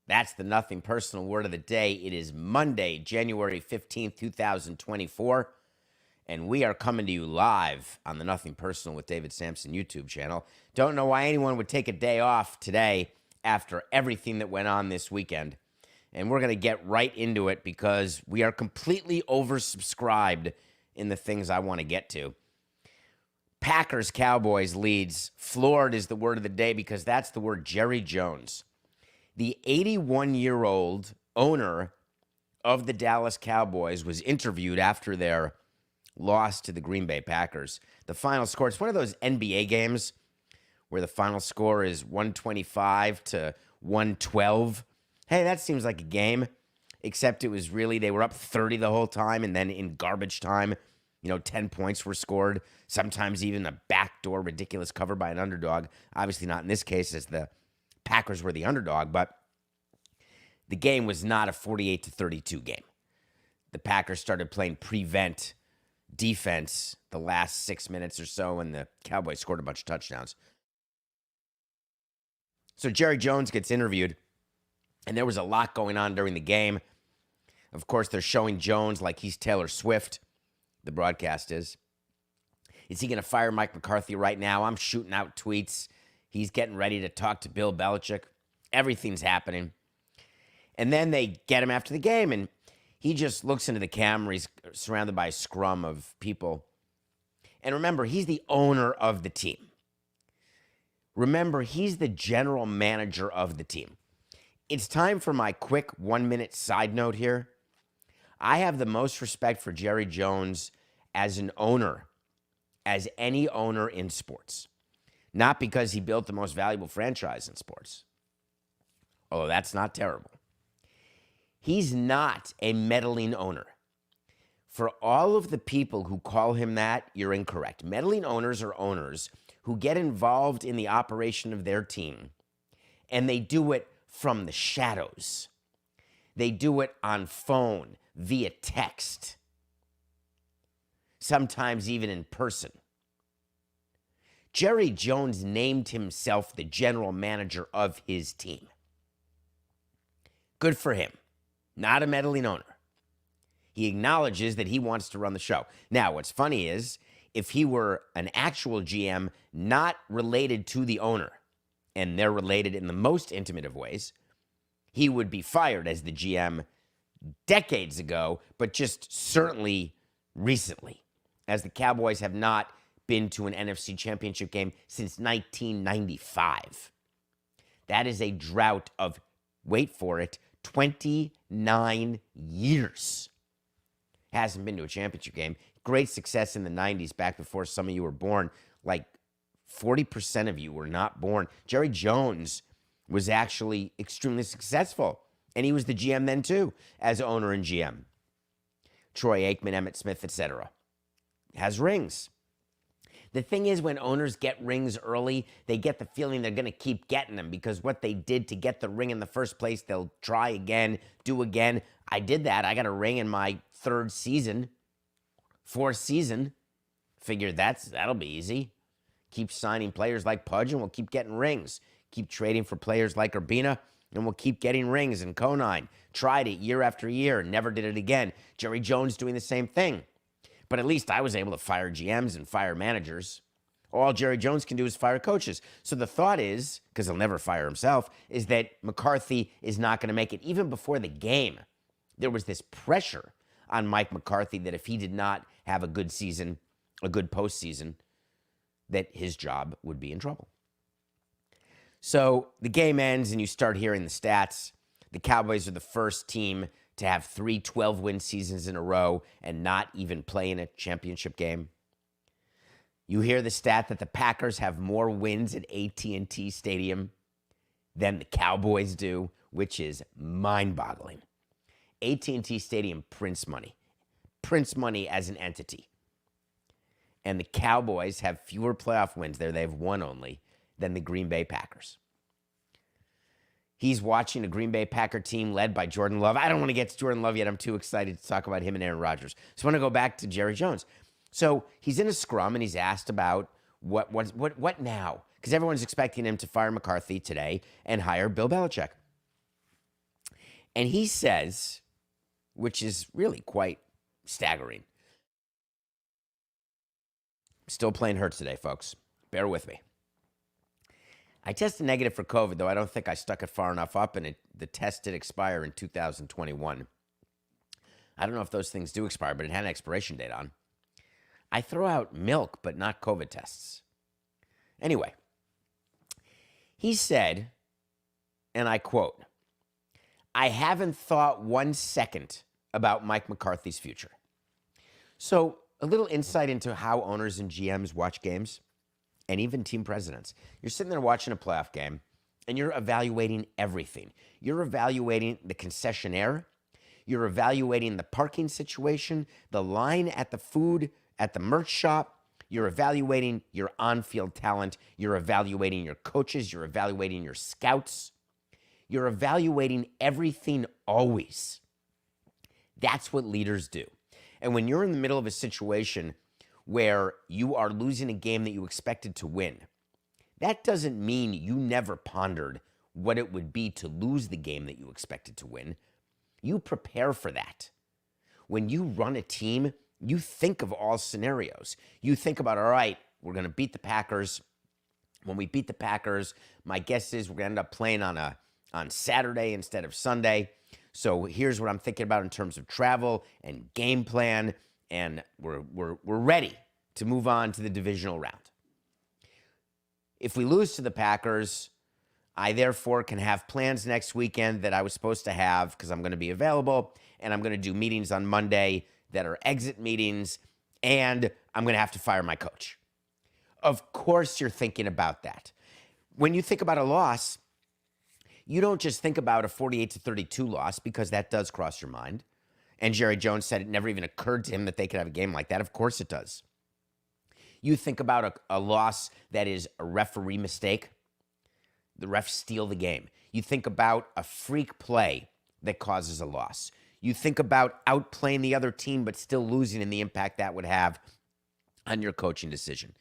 That's the Nothing Personal Word of the Day. It is Monday, January 15th, 2024, and we are coming to you live on the Nothing Personal with David Samson YouTube channel. Don't know why anyone would take a day off today after everything that went on this weekend. And we're going to get right into it because we are completely oversubscribed in the things I want to get to. Packers, Cowboys leads. Floored is the word of the day because that's the word Jerry Jones. The 81-year-old owner of the Dallas Cowboys was interviewed after their loss to the Green Bay Packers. The final score, it's one of those NBA games where the final score is 125 to 112. Hey, that seems like a game, except it was really, they were up 30 the whole time, and then in garbage time, 10 points were scored, sometimes even a backdoor ridiculous cover by an underdog. Obviously not in this case, as the Packers were the underdog, but the game was not a 48-32 game. The Packers started playing prevent defense the last 6 minutes or so, and the Cowboys scored a bunch of touchdowns. So Jerry Jones gets interviewed, and there was a lot going on during the game. Of course, they're showing Jones like he's Taylor Swift, the broadcast is. Is he going to fire Mike McCarthy right now? I'm shooting out tweets. He's getting ready to talk to Bill Belichick. Everything's happening. And then they get him after the game, and he just looks into the camera. He's surrounded by a scrum of people. And remember, he's the owner of the team. Remember, he's the general manager of the team. It's time for my quick 1-minute side note here. I have the most respect for Jerry Jones as an owner, as any owner in sports. Not because he built the most valuable franchise in sports, although that's not terrible. He's not a meddling owner. For all of the people who call him that, you're incorrect. Meddling owners are owners who get involved in the operation of their team, and they do it from the shadows. They do it on phone, via text, sometimes even in person. Jerry Jones named himself the general manager of his team. Good for him. Not a meddling owner. He acknowledges that he wants to run the show. Now, what's funny is, if he were an actual GM not related to the owner, and they're related in the most intimate of ways, he would be fired as the GM decades ago, but just certainly recently, as the Cowboys have not been to an NFC Championship game since 1995. That is a drought of, wait for it, 29 years. Hasn't been to a championship game. Great success in the 90s, back before some of you were born. Like 40% of you were not born. Jerry Jones was actually extremely successful, and he was the GM then too, as owner and GM. Troy Aikman, Emmitt Smith, etc. Has rings. The thing is, when owners get rings early, they get the feeling they're going to keep getting them because what they did to get the ring in the first place, they'll try again, do again. I did that. I got a ring in my fourth season. Figured that'll be easy. Keep signing players like Pudge, and we'll keep getting rings. Keep trading for players like Urbina, and we'll keep getting rings. And Conine tried it year after year, never did it again. Jerry Jones doing the same thing. But at least I was able to fire GMs and fire managers. All Jerry Jones can do is fire coaches. So the thought is, because he'll never fire himself, is that McCarthy is not going to make it. Even before the game, there was this pressure on Mike McCarthy that if he did not have a good season, a good postseason, that his job would be in trouble. So the game ends and you start hearing the stats. The Cowboys are the first team to have 3 12-win seasons in a row and not even play in a championship game. You hear the stat that the Packers have more wins at AT&T Stadium than the Cowboys do, which is mind-boggling. AT&T Stadium prints money as an entity. And the Cowboys have fewer playoff wins there, they have one only, than the Green Bay Packers. He's watching a Green Bay Packer team led by Jordan Love. I don't want to get to Jordan Love yet. I'm too excited to talk about him and Aaron Rodgers. So I want to go back to Jerry Jones. So he's in a scrum, and he's asked about what now? Because everyone's expecting him to fire McCarthy today and hire Bill Belichick. And he says, which is really quite staggering. Still playing hurts today, folks. Bear with me. I tested negative for COVID, though I don't think I stuck it far enough up, and the test did expire in 2021. I don't know if those things do expire, but it had an expiration date on. I throw out milk, but not COVID tests. Anyway, he said, and I quote, "I haven't thought 1 second about Mike McCarthy's future." So a little insight into how owners and GMs watch games, and even team presidents. You're sitting there watching a playoff game, and you're evaluating everything. You're evaluating the concessionaire. You're evaluating the parking situation, the line at the food, at the merch shop. You're evaluating your on-field talent. You're evaluating your coaches. You're evaluating your scouts. You're evaluating everything always. That's what leaders do. And when you're in the middle of a situation where you are losing a game that you expected to win, that doesn't mean you never pondered what it would be to lose the game that you expected to win. You prepare for that. When you run a team, you think of all scenarios. You think about, all right, we're going to beat the Packers. When we beat the Packers, my guess is we're going to end up playing on Saturday instead of Sunday. So here's what I'm thinking about in terms of travel and game plan, and we're ready to move on to the divisional round. If we lose to the Packers, I therefore can have plans next weekend that I was supposed to have because I'm going to be available, and I'm going to do meetings on Monday that are exit meetings, and I'm going to have to fire my coach. Of course you're thinking about that. When you think about a loss, you don't just think about a 48-32 loss, because that does cross your mind. And Jerry Jones said it never even occurred to him that they could have a game like that. Of course it does. You think about a loss that is a referee mistake. The refs steal the game. You think about a freak play that causes a loss. You think about outplaying the other team but still losing and the impact that would have on your coaching decision.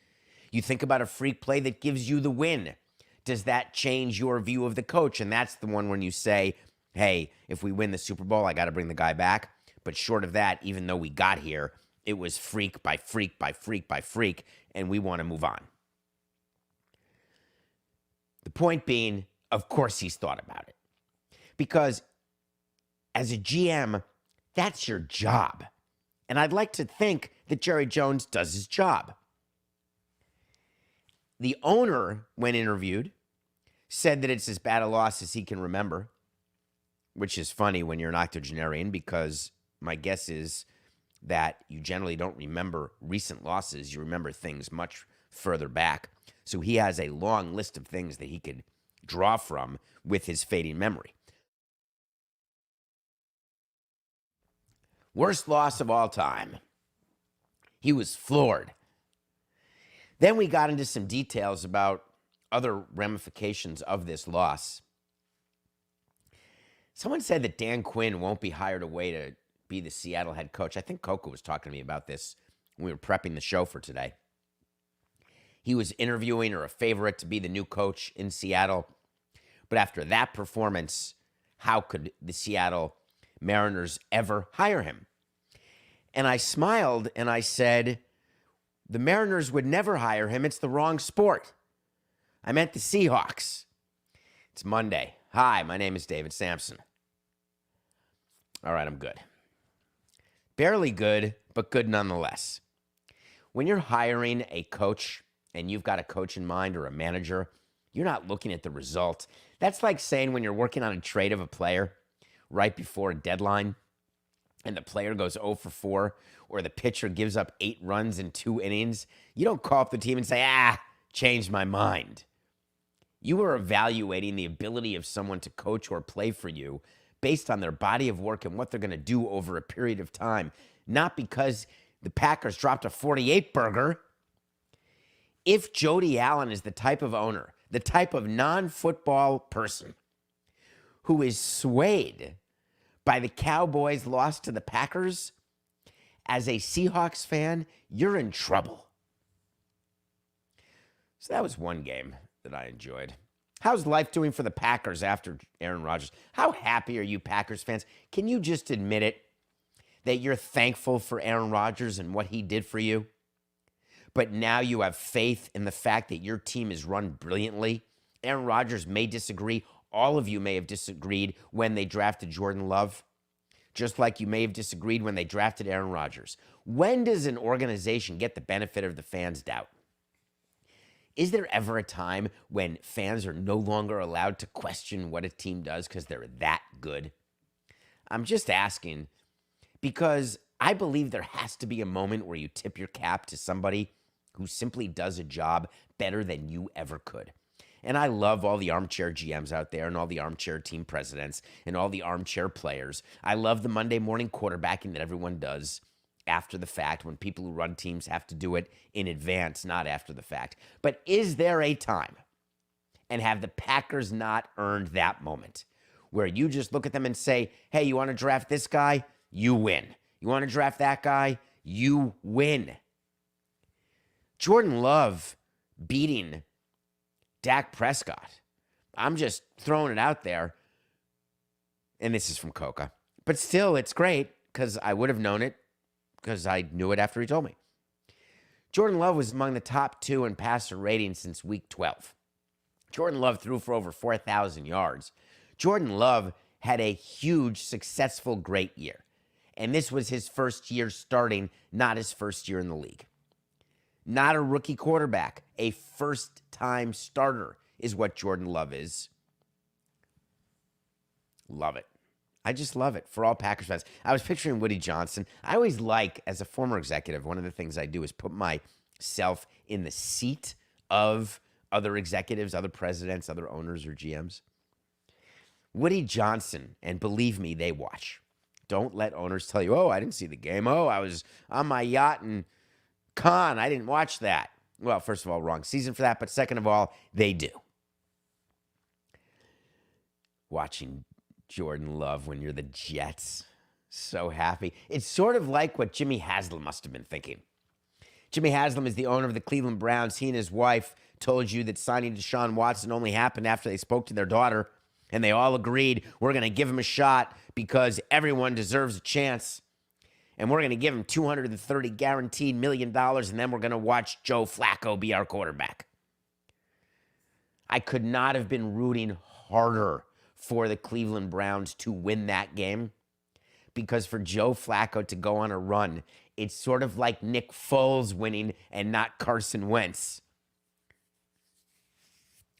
You think about a freak play that gives you the win. Does that change your view of the coach? And that's the one when you say, hey, if we win the Super Bowl, I got to bring the guy back. But short of that, even though we got here, it was freak by freak by freak by freak, and we want to move on. The point being, of course he's thought about it. Because as a GM, that's your job. And I'd like to think that Jerry Jones does his job. The owner, when interviewed, said that it's as bad a loss as he can remember, which is funny when you're an octogenarian, because my guess is that you generally don't remember recent losses. You remember things much further back. So he has a long list of things that he could draw from with his fading memory. Worst loss of all time. He was floored. Then we got into some details about other ramifications of this loss. Someone said that Dan Quinn won't be hired away to be the Seattle head coach. I think Coco was talking to me about this when we were prepping the show for today. He was interviewing or a favorite to be the new coach in Seattle. But after that performance, how could the Seattle Mariners ever hire him? And I smiled and I said, the Mariners would never hire him. It's the wrong sport. I meant the Seahawks. It's Monday. Hi, my name is David Samson. All right, I'm good. Barely good, but good nonetheless. When you're hiring a coach and you've got a coach in mind or a manager, you're not looking at the result. That's like saying when you're working on a trade of a player right before a deadline and the player goes 0 for 4 or the pitcher gives up 8 runs in 2 innings, you don't call up the team and say, changed my mind. You are evaluating the ability of someone to coach or play for you based on their body of work and what they're going to do over a period of time, not because the Packers dropped a 48 burger. If Jody Allen is the type of owner, the type of non-football person who is swayed by the Cowboys' loss to the Packers, as a Seahawks fan, you're in trouble. So that was one game that I enjoyed. How's life doing for the Packers after Aaron Rodgers? How happy are you Packers fans? Can you just admit it that you're thankful for Aaron Rodgers and what he did for you? But now you have faith in the fact that your team is run brilliantly. Aaron Rodgers may disagree. All of you may have disagreed when they drafted Jordan Love, just like you may have disagreed when they drafted Aaron Rodgers. When does an organization get the benefit of the fans' doubt? Is there ever a time when fans are no longer allowed to question what a team does because they're that good? I'm just asking because I believe there has to be a moment where you tip your cap to somebody who simply does a job better than you ever could. And I love all the armchair GMs out there and all the armchair team presidents and all the armchair players. I love the Monday morning quarterbacking that everyone does after the fact when people who run teams have to do it in advance, not after the fact. But is there a time, and have the Packers not earned that moment, where you just look at them and say, hey, you want to draft this guy? You win. You want to draft that guy? You win. Jordan Love beating Dak Prescott. I'm just throwing it out there. And this is from Coca. But still, it's great because I would have known it because I knew it after he told me. Jordan Love was among the top 2 in passer rating since week 12. Jordan Love threw for over 4,000 yards. Jordan Love had a huge, successful, great year. And this was his first year starting, not his first year in the league. Not a rookie quarterback. A first-time starter is what Jordan Love is. Love it. I just love it for all Packers fans. I was picturing Woody Johnson. I always like, as a former executive, one of the things I do is put myself in the seat of other executives, other presidents, other owners or GMs. Woody Johnson, and believe me, they watch. Don't let owners tell you, oh, I didn't see the game. Oh, I was on my yacht in Cannes. I didn't watch that. Well, first of all, wrong season for that. But second of all, they do. Watching Jordan Love when you're the Jets. So happy. It's sort of like what Jimmy Haslam must have been thinking. Jimmy Haslam is the owner of the Cleveland Browns. He and his wife told you that signing Deshaun Watson only happened after they spoke to their daughter, and they all agreed, we're going to give him a shot because everyone deserves a chance, and we're going to give him $230 guaranteed $1 million, and then we're going to watch Joe Flacco be our quarterback. I could not have been rooting harder for the Cleveland Browns to win that game, because for Joe Flacco to go on a run, it's sort of like Nick Foles winning and not Carson Wentz.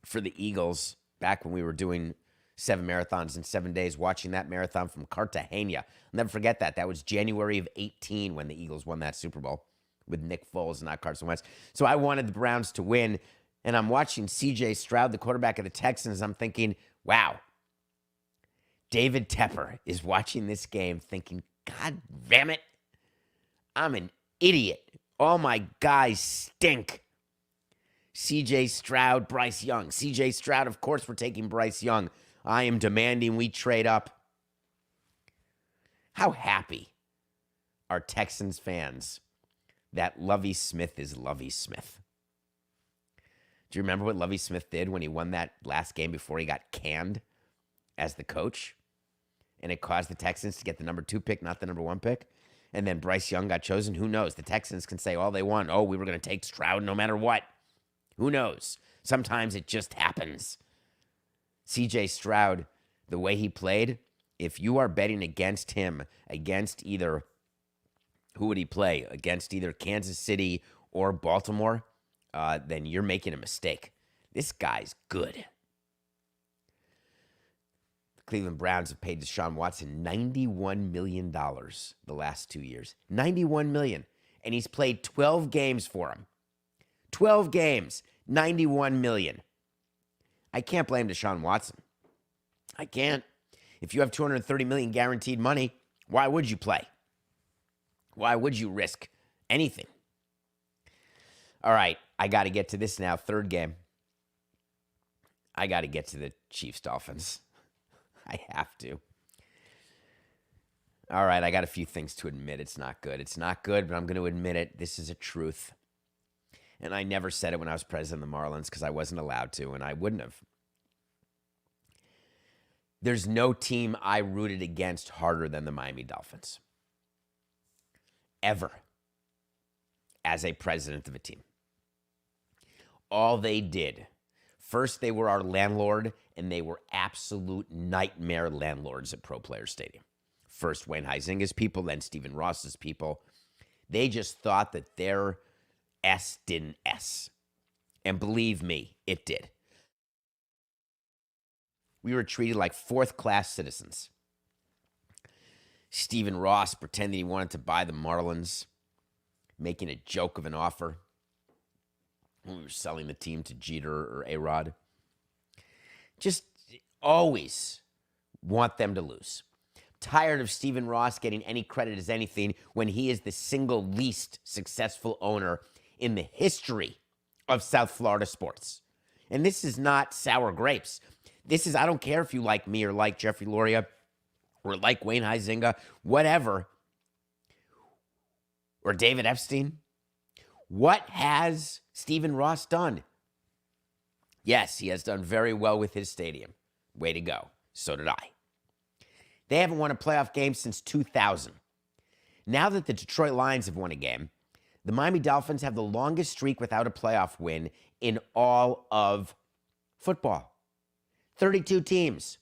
For the Eagles, back when we were doing 7 marathons in 7 days, watching that marathon from Cartagena. I'll never forget that. That was January of 2018 when the Eagles won that Super Bowl with Nick Foles, not Carson Wentz. So I wanted the Browns to win, and I'm watching C.J. Stroud, the quarterback of the Texans. I'm thinking, wow, David Tepper is watching this game thinking, God damn it, I'm an idiot. All my guys stink. C.J. Stroud, Bryce Young. C.J. Stroud, of course we're taking Bryce Young. I am demanding we trade up. How happy are Texans fans that Lovie Smith is Lovie Smith? Do you remember what Lovie Smith did when he won that last game before he got canned as the coach? And it caused the Texans to get the number 2 pick, not the number 1 pick. And then Bryce Young got chosen. Who knows? The Texans can say all they want. Oh, we were going to take Stroud no matter what. Who knows? Sometimes it just happens. C.J. Stroud, the way he played, if you are betting against him, against either, who would he play? Against either Kansas City or Baltimore, then you're making a mistake. This guy's good. The Cleveland Browns have paid Deshaun Watson $91 million the last 2 years. $91 million. And he's played 12 games for him. 12 games, $91 million. I can't blame Deshaun Watson. I can't. If you have $230 million guaranteed money, why would you play? Why would you risk anything? All right, I got to get to this now. Third game. I got to get to the Chiefs-Dolphins. I have to. All right, I got a few things to admit. It's not good. It's not good, but I'm going to admit it. This is a truth. And I never said it when I was president of the Marlins because I wasn't allowed to, and I wouldn't have. There's no team I rooted against harder than the Miami Dolphins. Ever. As a president of a team. All they did, first they were our landlord, and they were absolute nightmare landlords at Pro Player Stadium. First Wayne Huizinga's people, then Stephen Ross's people. They just thought that their S didn't S. And believe me, it did. We were treated like fourth-class citizens. Stephen Ross pretending he wanted to buy the Marlins, making a joke of an offer when we were selling the team to Jeter or A-Rod. Just always want them to lose. Tired of Stephen Ross getting any credit as anything when he is the single least successful owner in the history of South Florida sports. And this is not sour grapes. This is, I don't care if you like me or like Jeffrey Loria or like Wayne Huizinga, whatever, or David Epstein. What has Stephen Ross done? Yes, he has done very well with his stadium. Way to go. So did I. They haven't won a playoff game since 2000. Now that the Detroit Lions have won a game, the Miami Dolphins have the longest streak without a playoff win in all of football. 32 teams.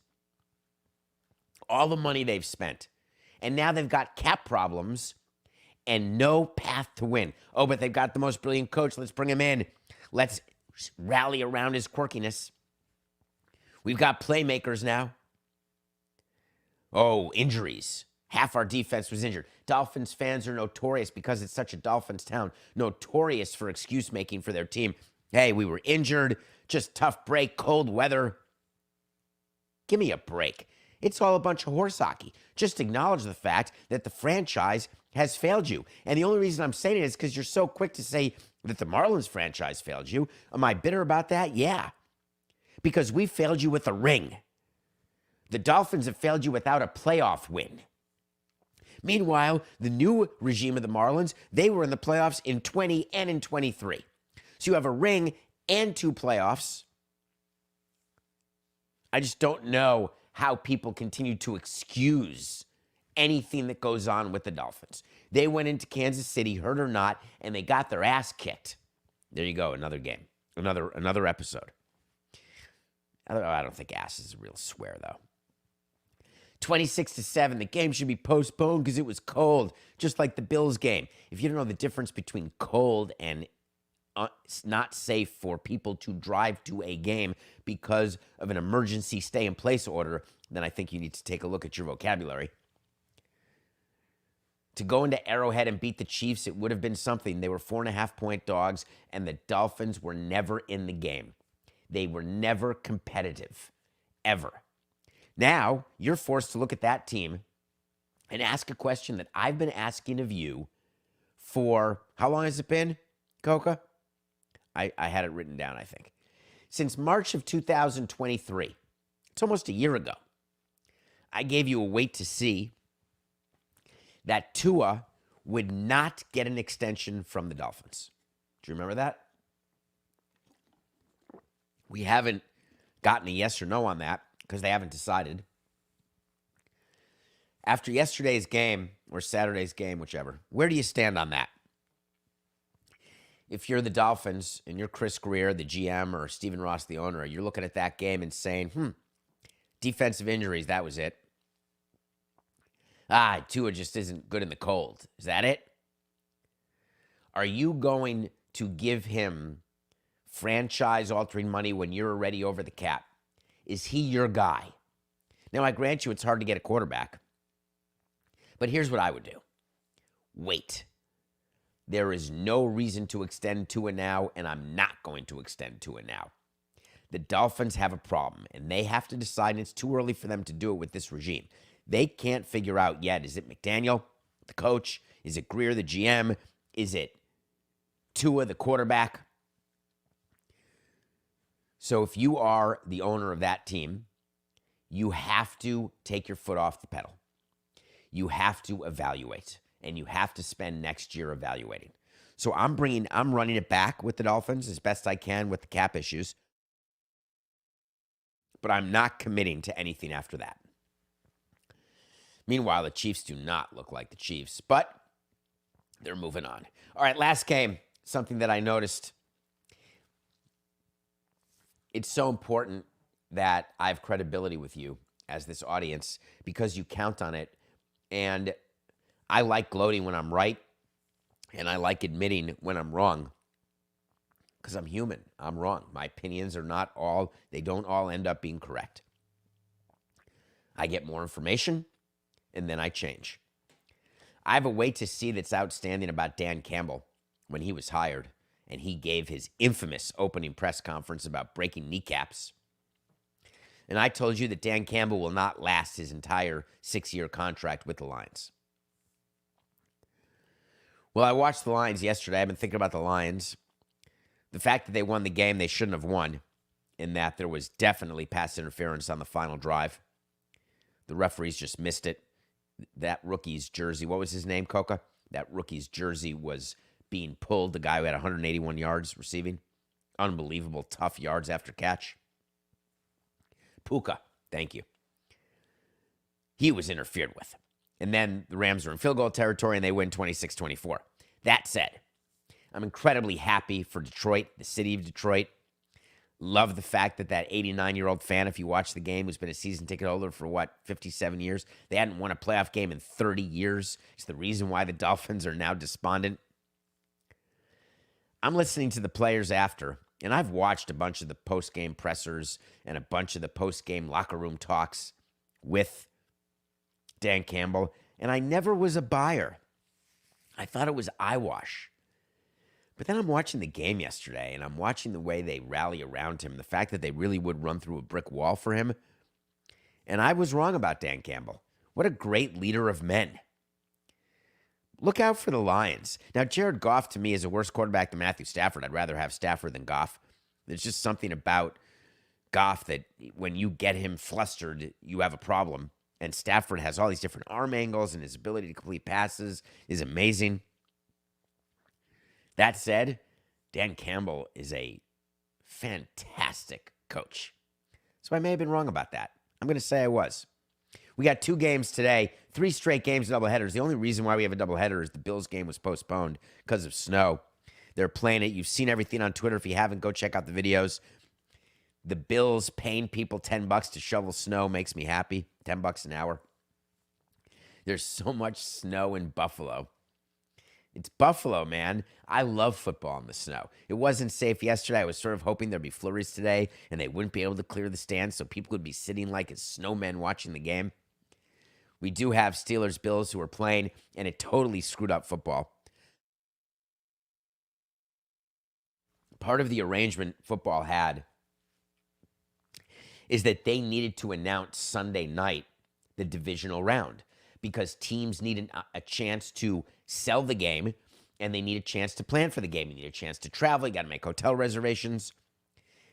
All the money they've spent. And now they've got cap problems and no path to win. Oh, but they've got the most brilliant coach. Let's bring him in. Let's rally around his quirkiness. We've got playmakers now. Oh, injuries. Half our defense was injured. Dolphins fans are notorious, because it's such a Dolphins town, notorious for excuse making for their team. Hey, we were injured, just tough break, cold weather. Give me a break. It's all a bunch of horse hockey. Just acknowledge the fact that the franchise has failed you. And the only reason I'm saying it is because you're so quick to say that the Marlins franchise failed you. Am I bitter about that? Yeah. Because we failed you with a ring. The Dolphins have failed you without a playoff win. Meanwhile, the new regime of the Marlins, they were in the playoffs in 20 and in 23. So you have a ring and 2 playoffs. I just don't know how people continue to excuse anything that goes on with the Dolphins. They went into Kansas City, hurt or not, and they got their ass kicked. There you go, another game, another episode. I don't think ass is a real swear, though. 26-7, the game should be postponed because it was cold, just like the Bills game. If you don't know the difference between cold and it's not safe for people to drive to a game because of an emergency stay-in-place order, then I think you need to take a look at your vocabulary. To go into Arrowhead and beat the Chiefs, it would have been something. They were 4.5-point dogs, and the Dolphins were never in the game. They were never competitive, ever. Now, you're forced to look at that team and ask a question that I've been asking of you for, how long has it been, Coca? I had it written down, I think. Since March of 2023. It's almost a year ago. I gave you a wait to see that Tua would not get an extension from the Dolphins. Do you remember that? We haven't gotten a yes or no on that because they haven't decided. After yesterday's game, or Saturday's game, whichever, where do you stand on that? If you're the Dolphins and you're Chris Greer, the GM, or Stephen Ross, the owner, you're looking at that game and saying, defensive injuries, that was it. Tua just isn't good in the cold. Is that it? Are you going to give him franchise-altering money when you're already over the cap? Is he your guy? Now, I grant you it's hard to get a quarterback. But here's what I would do. Wait. There is no reason to extend Tua now, and I'm not going to extend Tua now. The Dolphins have a problem, and they have to decide, and it's too early for them to do it with this regime. They can't figure out yet, is it McDaniel, the coach? Is it Greer, the GM? Is it Tua, the quarterback? So if you are the owner of that team, you have to take your foot off the pedal. You have to evaluate, and you have to spend next year evaluating. So I'm running it back with the Dolphins as best I can with the cap issues. but I'm not committing to anything after that. Meanwhile, the Chiefs do not look like the Chiefs, but they're moving on. All right, last game, something that I noticed. It's so important that I have credibility with you as this audience because you count on it. And I like gloating when I'm right, and I like admitting when I'm wrong because I'm human. I'm wrong. My opinions are not all, they don't all end up being correct. I get more information, and then I change. I have a way to see that's outstanding about Dan Campbell when he was hired, and he gave his infamous opening press conference about breaking kneecaps. And I told you that Dan Campbell will not last his entire 6-year contract with the Lions. Well, I watched the Lions yesterday. I've been thinking about the Lions. The fact that they won the game they shouldn't have won, in that there was definitely pass interference on the final drive. The referees just missed it. That rookie's jersey, what was his name, Coca? That rookie's jersey was being pulled. The guy who had 181 yards receiving. Unbelievable tough yards after catch. Puka, thank you. He was interfered with. And then the Rams are in field goal territory and they win 26-24. That said, I'm incredibly happy for Detroit, the city of Detroit. Love the fact that that 89-year-old fan, if you watch the game, who's been a season ticket holder for, 57 years? They hadn't won a playoff game in 30 years. It's the reason why the Dolphins are now despondent. I'm listening to the players after, and I've watched a bunch of the post-game pressers and a bunch of the post-game locker room talks with Dan Campbell, and I never was a buyer. I thought it was eyewash. But then I'm watching the game yesterday, and I'm watching the way they rally around him, the fact that they really would run through a brick wall for him. And I was wrong about Dan Campbell. What a great leader of men. Look out for the Lions. Now, Jared Goff, to me, is a worse quarterback than Matthew Stafford. I'd rather have Stafford than Goff. There's just something about Goff that when you get him flustered, you have a problem. And Stafford has all these different arm angles, and his ability to complete passes is amazing. That said, Dan Campbell is a fantastic coach. So I may have been wrong about that. I'm going to say I was. We got 2 games today, 3 straight games, doubleheaders. The only reason why we have a doubleheader is the Bills game was postponed because of snow. They're playing it. You've seen everything on Twitter. If you haven't, go check out the videos. The Bills paying people $10 to shovel snow makes me happy. $10 an hour. There's so much snow in Buffalo. It's Buffalo, man. I love football in the snow. It wasn't safe yesterday. I was sort of hoping there'd be flurries today and they wouldn't be able to clear the stands so people would be sitting like as snowmen watching the game. We do have Steelers-Bills who are playing, and it totally screwed up football. Part of the arrangement football had is that they needed to announce Sunday night the divisional round because teams need a chance to sell the game, and they need a chance to plan for the game. You need a chance to travel. You got to make hotel reservations.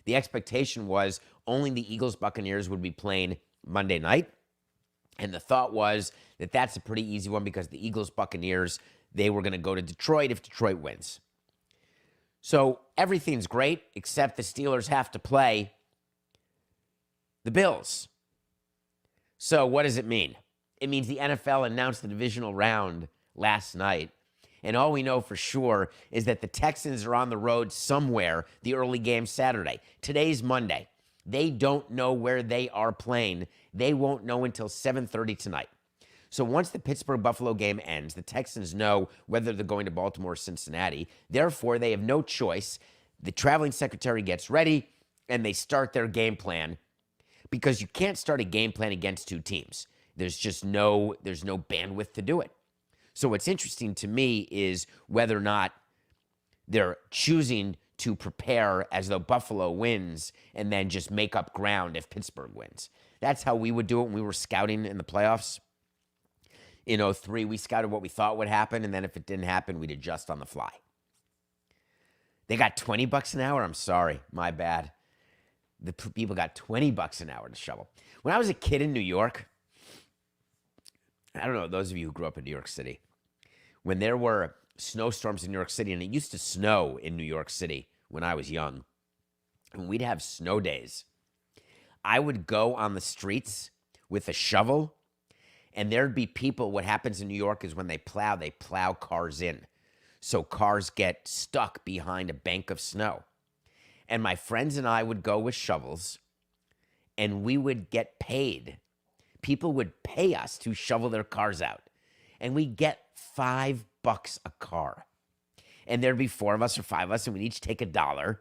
The expectation was only the Eagles-Buccaneers would be playing Monday night, and the thought was that that's a pretty easy one because the Eagles-Buccaneers, they were going to go to Detroit if Detroit wins. So everything's great except the Steelers have to play the Bills. So what does it mean? It means the NFL announced the divisional round last night, and all we know for sure is that the Texans are on the road somewhere the early game Saturday. Today's Monday. They don't know where they are playing. They won't know until 7:30 tonight. So once the Pittsburgh-Buffalo game ends, the Texans know whether they're going to Baltimore or Cincinnati. Therefore, they have no choice. The traveling secretary gets ready, and they start their game plan because you can't start a game plan against 2 teams. There's no bandwidth to do it. So what's interesting to me is whether or not they're choosing to prepare as though Buffalo wins and then just make up ground if Pittsburgh wins. That's how we would do it when we were scouting in the playoffs. In 2003, we scouted what we thought would happen, and then if it didn't happen, we'd adjust on the fly. They got $20 an hour? I'm sorry. My bad. The people got $20 an hour to shovel. When I was a kid in New York, I don't know, those of you who grew up in New York City, when there were snowstorms in New York City, and it used to snow in New York City when I was young, and we'd have snow days, I would go on the streets with a shovel, and there'd be people. What happens in New York is when they plow cars in. So cars get stuck behind a bank of snow. And my friends and I would go with shovels, and we would get paid. People would pay us to shovel their cars out. And we'd get $5 a car. And there'd be 4 of us or 5 of us, and we'd each take $1.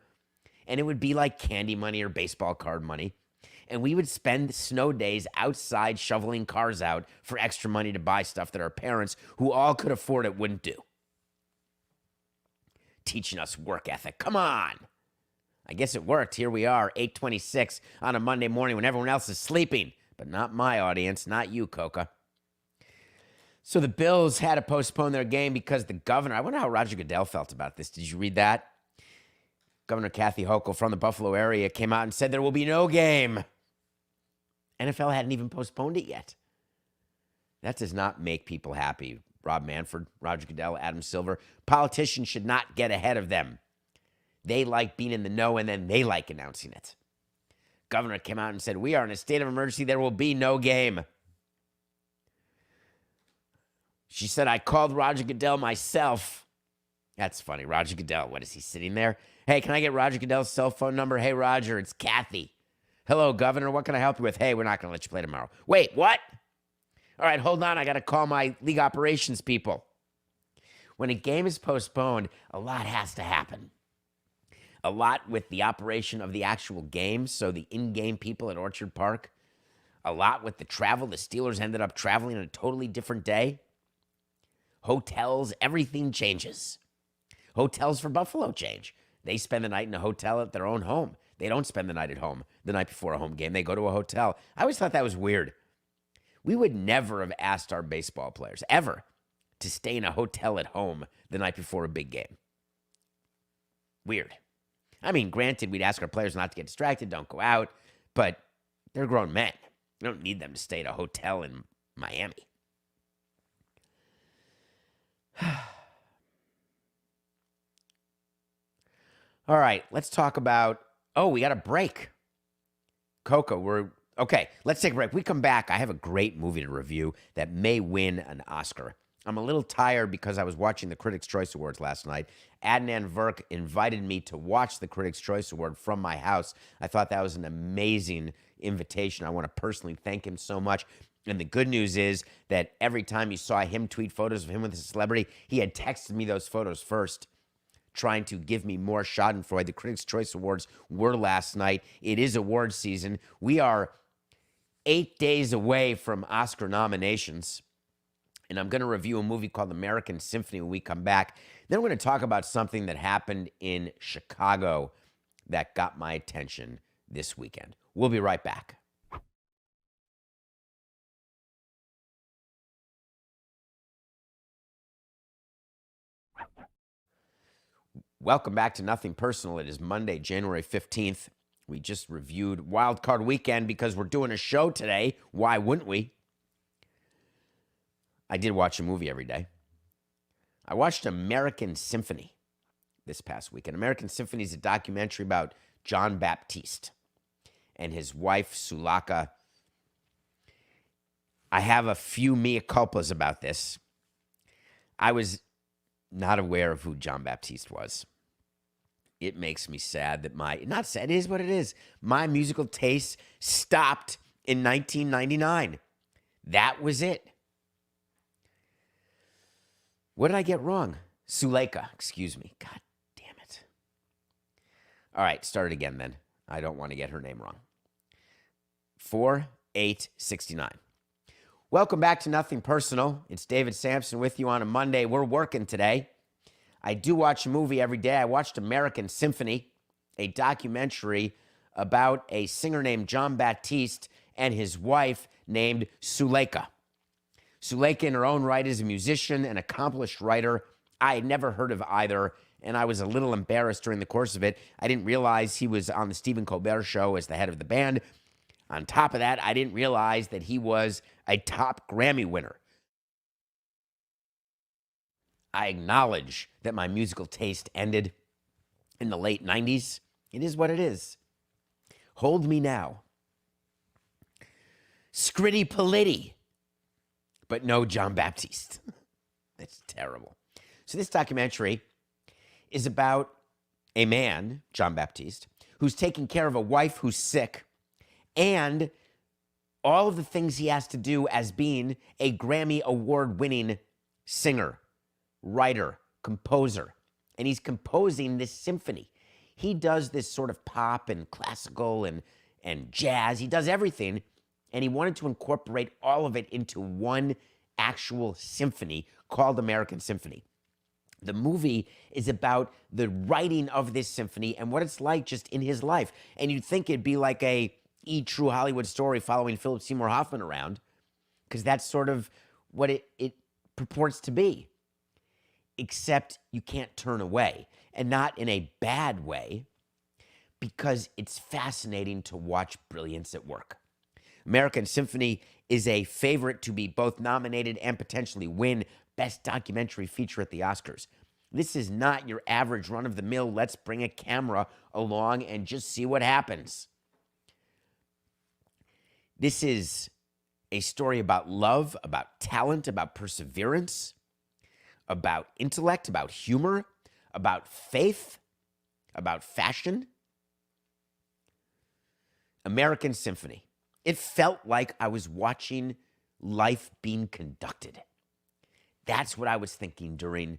And it would be like candy money or baseball card money. And we would spend snow days outside shoveling cars out for extra money to buy stuff that our parents, who all could afford it, wouldn't do. Teaching us work ethic. Come on. I guess it worked. Here we are, 8:26 on a Monday morning when everyone else is sleeping. But not my audience, not you, Coca. So the Bills had to postpone their game because the governor, I wonder how Roger Goodell felt about this. Did you read that? Governor Kathy Hochul from the Buffalo area came out and said there will be no game. NFL hadn't even postponed it yet. That does not make people happy. Rob Manfred, Roger Goodell, Adam Silver. Politicians should not get ahead of them. They like being in the know, and then they like announcing it. Governor came out and said, we are in a state of emergency. There will be no game. She said, I called Roger Goodell myself. That's funny. Roger Goodell, what is he sitting there? Hey, can I get Roger Goodell's cell phone number? Hey, Roger, it's Kathy. Hello, Governor. What can I help you with? Hey, we're not going to let you play tomorrow. Wait, what? All right, hold on. I got to call my league operations people. When a game is postponed, a lot has to happen. A lot with the operation of the actual game, so the in-game people at Orchard Park. A lot with the travel. The Steelers ended up traveling on a totally different day. Hotels, everything changes. Hotels for Buffalo change. They spend the night in a hotel at their own home. They don't spend the night at home the night before a home game. They go to a hotel. I always thought that was weird. We would never have asked our baseball players, ever, to stay in a hotel at home the night before a big game. Weird. I mean, granted, we'd ask our players not to get distracted, don't go out, but they're grown men. We don't need them to stay at a hotel in Miami. All right, let's talk about, we got a break. Coco, okay, let's take a break. We come back. I have a great movie to review that may win an Oscar. I'm a little tired because I was watching the Critics' Choice Awards last night. Adnan Virk invited me to watch the Critics' Choice Award from my house. I thought that was an amazing invitation. I want to personally thank him so much. And the good news is that every time you saw him tweet photos of him with a celebrity, he had texted me those photos first, trying to give me more schadenfreude. The Critics' Choice Awards were last night. It is award season. We are 8 days away from Oscar nominations. And I'm going to review a movie called American Symphony when we come back. Then we're going to talk about something that happened in Chicago that got my attention this weekend. We'll be right back. Welcome back to Nothing Personal. It is Monday, January 15th. We just reviewed Wild Card Weekend because we're doing a show today. Why wouldn't we? I did watch a movie every day. I watched American Symphony this past weekend. American Symphony is a documentary about John Baptiste and his wife, Sulaka. I have a few mea culpas about this. I was not aware of who John Baptiste was. It makes me sad that not sad, it is what it is. My musical taste stopped in 1999. That was it. What did I get wrong? Suleika, excuse me. God damn it. All right, start it again then. I don't want to get her name wrong. 4869. Welcome back to Nothing Personal. It's David Samson with you on a Monday. We're working today. I do watch a movie every day. I watched American Symphony, a documentary about a singer named John Baptiste and his wife named Suleika. Suleika, in her own right, is a musician, an accomplished writer. I had never heard of either, and I was a little embarrassed during the course of it. I didn't realize he was on the Stephen Colbert Show as the head of the band. On top of that, I didn't realize that he was a top Grammy winner. I acknowledge that my musical taste ended in the late 90s. It is what it is. Hold Me Now Scritti Politti, but no John Baptiste. That's terrible. So this documentary is about a man, John Baptiste, who's taking care of a wife who's sick and all of the things he has to do as being a Grammy Award-winning singer, writer, composer. And he's composing this symphony. He does this sort of pop and classical and jazz. He does everything. And he wanted to incorporate all of it into one actual symphony called American Symphony. The movie is about the writing of this symphony and what it's like just in his life. And you'd think it'd be like a true Hollywood story following Philip Seymour Hoffman around, because that's sort of what it purports to be. Except you can't turn away, and not in a bad way, because it's fascinating to watch brilliance at work. American Symphony is a favorite to be both nominated and potentially win Best Documentary Feature at the Oscars. This is not your average run-of-the-mill, let's bring a camera along and just see what happens. This is a story about love, about talent, about perseverance, about intellect, about humor, about faith, about fashion. American Symphony. It felt like I was watching life being conducted. That's what I was thinking during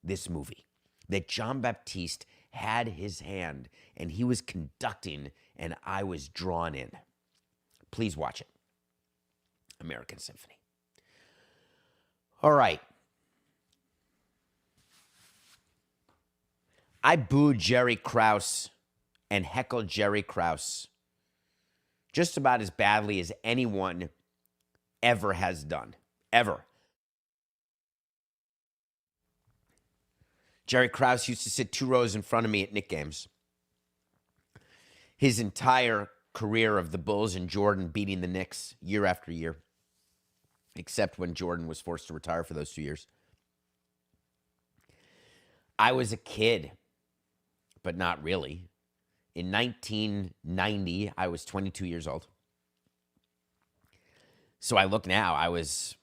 this movie, that John Baptiste had his hand and he was conducting and I was drawn in. Please watch it. American Symphony. All right. I booed Jerry Krause and heckled Jerry Krause just about as badly as anyone ever has done. Ever. Jerry Krause used to sit 2 rows in front of me at Knick games. His entire career of the Bulls and Jordan beating the Knicks year after year, except when Jordan was forced to retire for those 2 years. I was a kid, but not really. In 1990, I was 22 years old. So I look now, I was,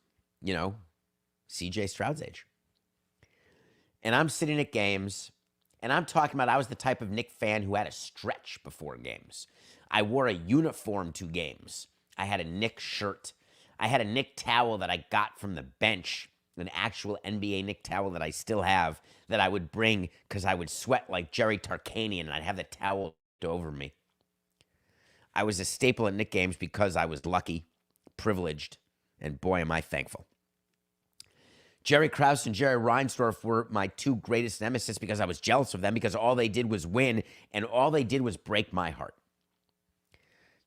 C.J. Stroud's age. And I'm sitting at games, and I'm talking about I was the type of Knick fan who had a stretch before games. I wore a uniform to games. I had a Knick shirt. I had a Knick towel that I got from the bench, an actual NBA Knick towel that I still have, that I would bring because I would sweat like Jerry Tarkanian, and I'd have the towel over me. I was a staple at Knick games because I was lucky, privileged, and boy, am I thankful. Jerry Krause and Jerry Reinsdorf were my 2 greatest nemesis because I was jealous of them, because all they did was win, and all they did was break my heart.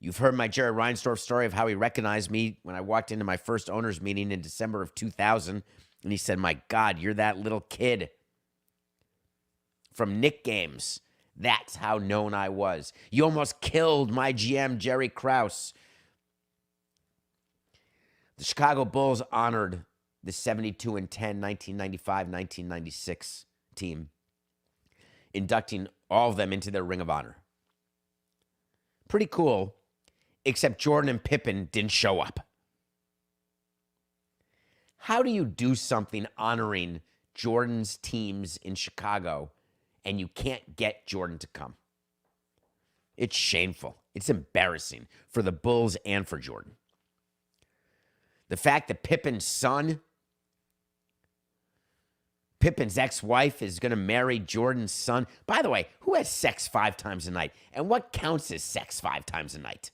You've heard my Jerry Reinsdorf story of how he recognized me when I walked into my first owners meeting in December of 2000, and he said, "My God, you're that little kid from Knick games." That's how known I was. You almost killed my GM, Jerry Krause. The Chicago Bulls honored the 72-10 1995-1996 team, inducting all of them into their Ring of Honor. Pretty cool, except Jordan and Pippen didn't show up. How do you do something honoring Jordan's teams in Chicago and you can't get Jordan to come? It's shameful. It's embarrassing for the Bulls and for Jordan. The fact that Pippen's ex-wife is going to marry Jordan's son. By the way, who has sex 5 times a night? And what counts as sex 5 times a night?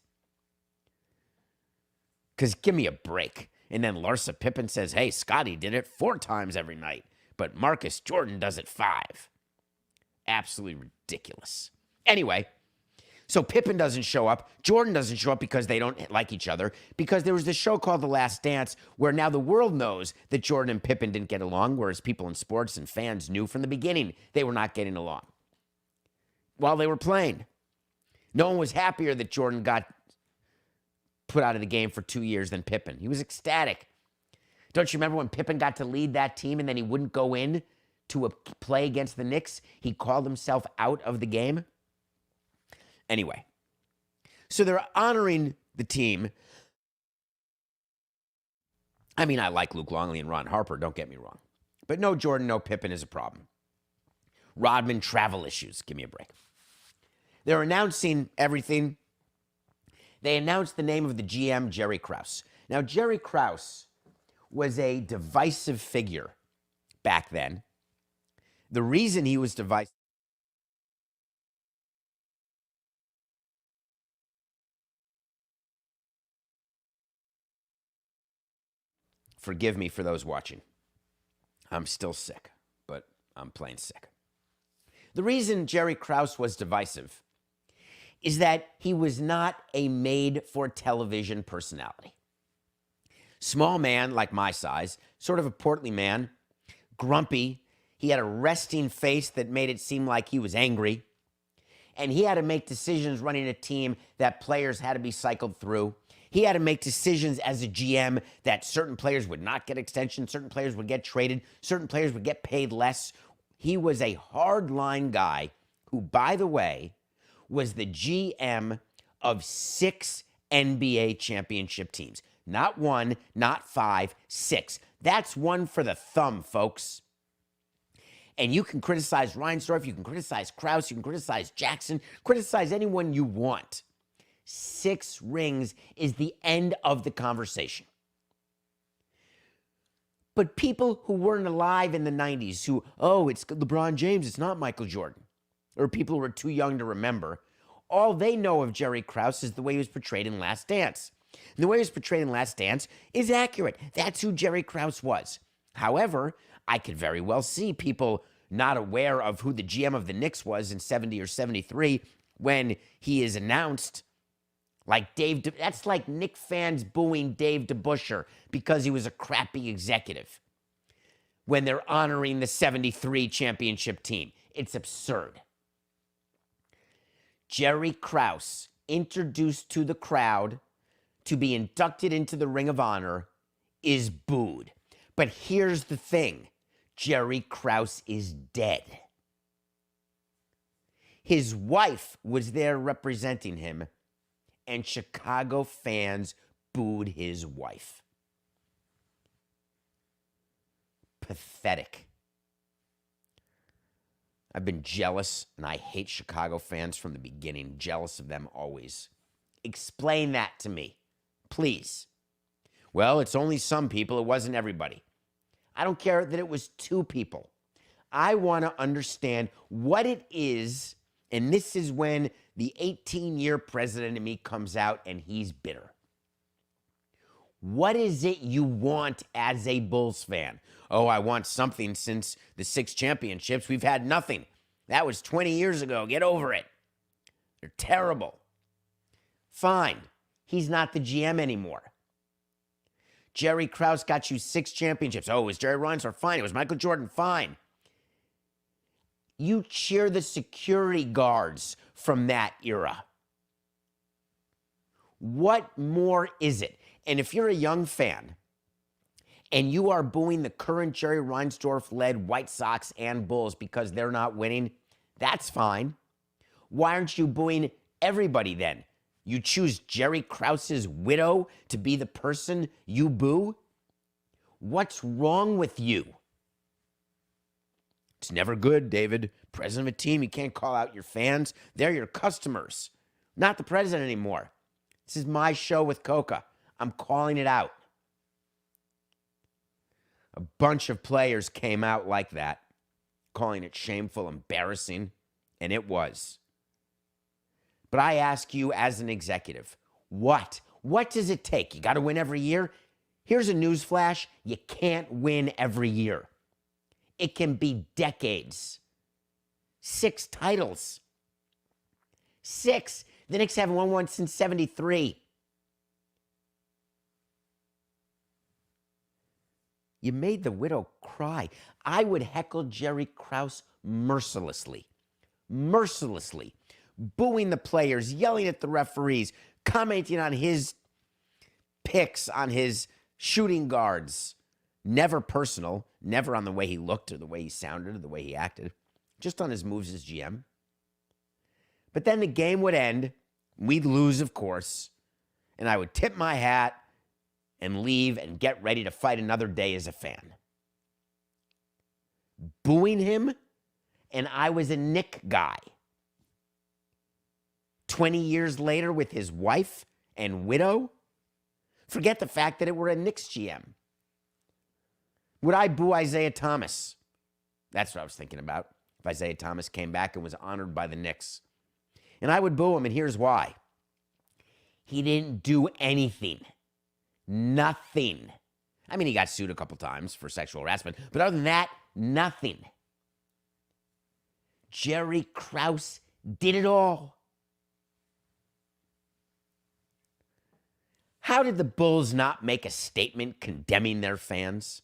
Because give me a break. And then Larsa Pippen says, hey, Scotty did it 4 times every night, but Marcus Jordan does it 5. Absolutely ridiculous. Anyway, so Pippen doesn't show up. Jordan doesn't show up because they don't like each other, because there was this show called The Last Dance where now the world knows that Jordan and Pippen didn't get along, whereas people in sports and fans knew from the beginning they were not getting along while they were playing. No one was happier that Jordan got put out of the game for 2 years than Pippen. He was ecstatic. Don't you remember when Pippen got to lead that team and then he wouldn't go in to a play against the Knicks? He called himself out of the game. Anyway, so they're honoring the team. I mean, I like Luke Longley and Ron Harper, don't get me wrong. But no Jordan, no Pippen is a problem. Rodman, travel issues. Give me a break. They're announcing everything. They announced the name of the GM, Jerry Krause. Now, Jerry Krause was a divisive figure back then. The reason he was divisive. Forgive me for those watching. I'm still sick, but I'm plain sick. The reason Jerry Krause was divisive is that he was not a made-for-television personality. Small man, like my size, sort of a portly man, grumpy. He had a resting face that made it seem like he was angry. And he had to make decisions running a team that players had to be cycled through. He had to make decisions as a GM that certain players would not get extensions, certain players would get traded, certain players would get paid less. He was a hardline guy who, by the way, was the GM of 6 NBA championship teams. Not 1, not 5, 6. That's one for the thumb, folks. And you can criticize Reinsdorf, you can criticize Krause, you can criticize Jackson, criticize anyone you want. 6 rings is the end of the conversation. But people who weren't alive in the 90s, who, oh, it's LeBron James, it's not Michael Jordan, or people who are too young to remember, all they know of Jerry Krause is the way he was portrayed in Last Dance. And the way he was portrayed in Last Dance is accurate. That's who Jerry Krause was. However, I could very well see people not aware of who the GM of the Knicks was in 70 or 73 when he is announced. Like that's like Knick fans booing Dave DeBusschere because he was a crappy executive when they're honoring the 73 championship team. It's absurd. Jerry Krause, introduced to the crowd to be inducted into the Ring of Honor, is booed. But here's the thing. Jerry Krause is dead. His wife was there representing him, and Chicago fans booed his wife. Pathetic. I've been jealous, and I hate Chicago fans from the beginning. Jealous of them always. Explain that to me, please. Well, it's only some people. It wasn't everybody. I don't care that it was 2 people. I want to understand what it is, and this is when the 18-year president in me comes out and he's bitter. What is it you want as a Bulls fan? Oh, I want something since the 6 championships. We've had nothing. That was 20 years ago. Get over it. They're terrible. Fine. He's not the GM anymore. Jerry Krause got you 6 championships. Oh, it was Jerry Reinsdorf? Fine. It was Michael Jordan? Fine. You cheer the security guards from that era. What more is it? And if you're a young fan and you are booing the current Jerry Reinsdorf-led White Sox and Bulls because they're not winning, that's fine. Why aren't you booing everybody then? You choose Jerry Krause's widow to be the person you boo? What's wrong with you? It's never good, David. President of a team, you can't call out your fans. They're your customers. Not the president anymore. This is my show with Coca. I'm calling it out. A bunch of players came out like that, calling it shameful, embarrassing, and it was. But I ask you as an executive, what? What does it take? You got to win every year? Here's a news flash. You can't win every year. It can be decades. 6 titles. 6. The Knicks haven't won one since 73. You made the widow cry. I would heckle Jerry Krause mercilessly. Mercilessly. Booing the players, yelling at the referees, commenting on his picks on his shooting guards. Never personal, never on the way he looked or the way he sounded or the way he acted, just on his moves as GM. But then the game would end. We'd lose, of course. and I would tip my hat and leave and get ready to fight another day as a fan. Booing him, and I was a Knick guy. 20 years later with his wife and widow, forget the fact that it were a Knicks GM. Would I boo Isaiah Thomas? That's what I was thinking about. If Isaiah Thomas came back and was honored by the Knicks. And I would boo him, and here's why. He didn't do anything. Nothing. I mean, he got sued a couple times for sexual harassment, but other than that, nothing. Jerry Krause did it all. How did the Bulls not make a statement condemning their fans?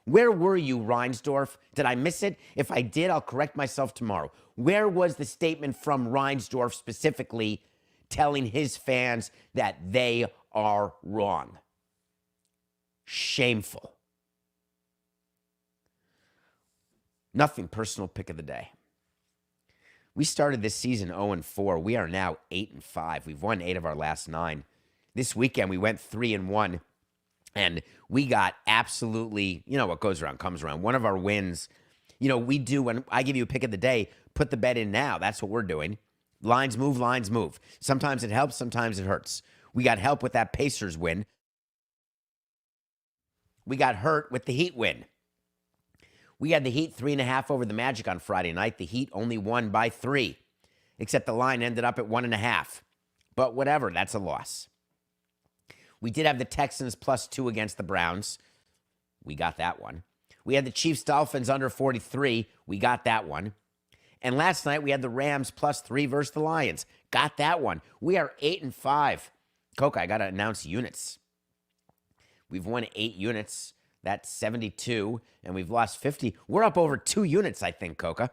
Where were you, Reinsdorf? Did I miss it? If I did, I'll correct myself tomorrow. Where was the statement from Reinsdorf specifically telling his fans that they are wrong? Shameful. Nothing personal pick of the day. We started this season 0-4. We are now 8-5. We've won 8 of our last 9. This weekend, we went 3-1, and we got absolutely, what goes around comes around. One of our wins, we do when I give you a pick of the day, put the bet in now. That's what we're doing. Lines move, lines move. Sometimes it helps, sometimes it hurts. We got help with that Pacers win. We got hurt with the Heat win. We had the Heat 3.5 over the Magic on Friday night. The Heat only won by 3, except the line ended up at 1.5. But whatever, that's a loss. We did have the Texans +2 against the Browns. We got that one. We had the Chiefs-Dolphins under 43. We got that one. And last night, we had the Rams +3 versus the Lions. Got that one. We are 8-5. Coca, I got to announce units. We've won 8 units. That's 72. And we've lost 50. We're up over 2 units, I think, Coca.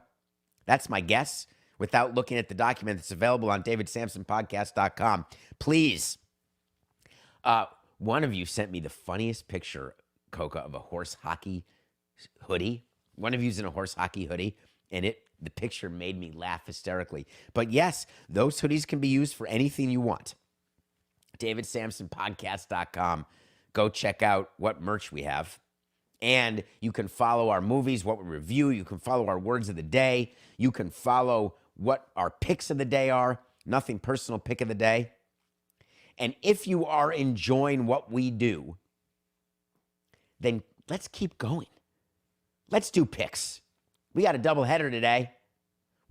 That's my guess, without looking at the document that's available on davidsamsonpodcast.com. Please. One of you sent me the funniest picture, Coca, of a horse hockey hoodie. One of you's in a horse hockey hoodie, and the picture made me laugh hysterically. But yes, those hoodies can be used for anything you want. davidsamsonpodcast.com. Go check out what merch we have. And you can follow our movies, what we review. You can follow our words of the day. You can follow what our picks of the day are. Nothing personal pick of the day. And if you are enjoying what we do, then let's keep going. Let's do picks. We got a doubleheader today.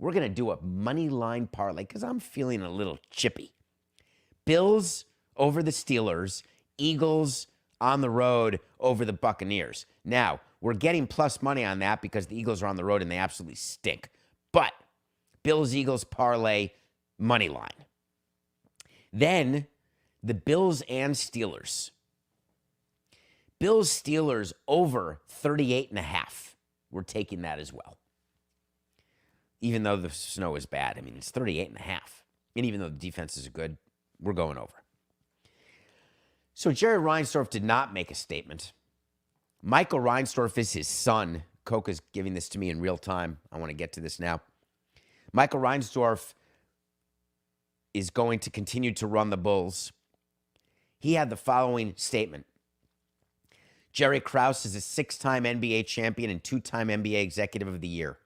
We're going to do a money line parlay because I'm feeling a little chippy. Bills over the Steelers. Eagles on the road over the Buccaneers. Now, we're getting plus money on that because the Eagles are on the road and they absolutely stink. But Bills-Eagles parlay money line. Then the Bills and Steelers. Bills-Steelers over 38.5. We're taking that as well. Even though the snow is bad. I mean, it's 38.5. And even though the defenses are good, we're going over. So Jerry Reinsdorf did not make a statement. Michael Reinsdorf is his son. Coca's giving this to me in real time. I want to get to this now. Michael Reinsdorf is going to continue to run the Bulls. He had the following statement. Jerry Krause is a 6-time NBA champion and 2-time NBA Executive of the Year.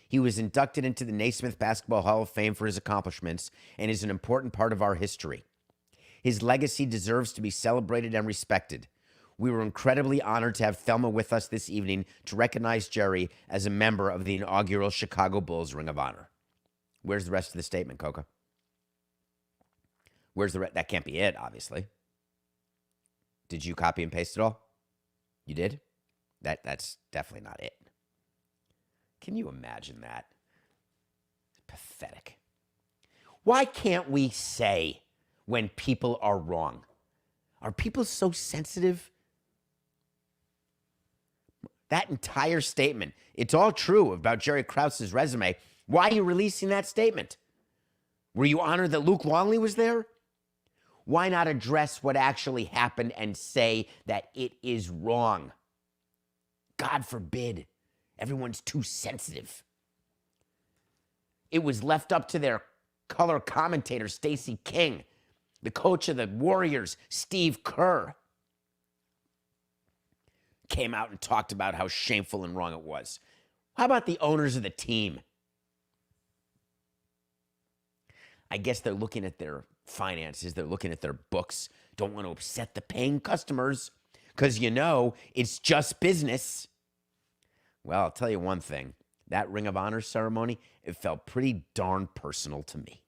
He was inducted into the Naismith Basketball Hall of Fame for his accomplishments and is an important part of our history. His legacy deserves to be celebrated and respected. We were incredibly honored to have Thelma with us this evening to recognize Jerry as a member of the inaugural Chicago Bulls Ring of Honor. Where's the rest of the statement, Coca? Where's the that can't be it, obviously. Did you copy and paste it all? You did? That's definitely not it. Can you imagine that? Pathetic. Why can't we say when people are wrong? Are people so sensitive? That entire statement, it's all true about Jerry Krause's resume. Why are you releasing that statement? Were you honored that Luke Longley was there? Why not address what actually happened and say that it is wrong? God forbid. Everyone's too sensitive. It was left up to their color commentator, Stacey King, The coach of the Warriors, Steve Kerr, came out and talked about how shameful and wrong it was. How about the owners of the team? I guess they're looking at their finances. They're looking at their books. Don't want to upset the paying customers because, it's just business. Well, I'll tell you one thing. That Ring of Honor ceremony, it felt pretty darn personal to me.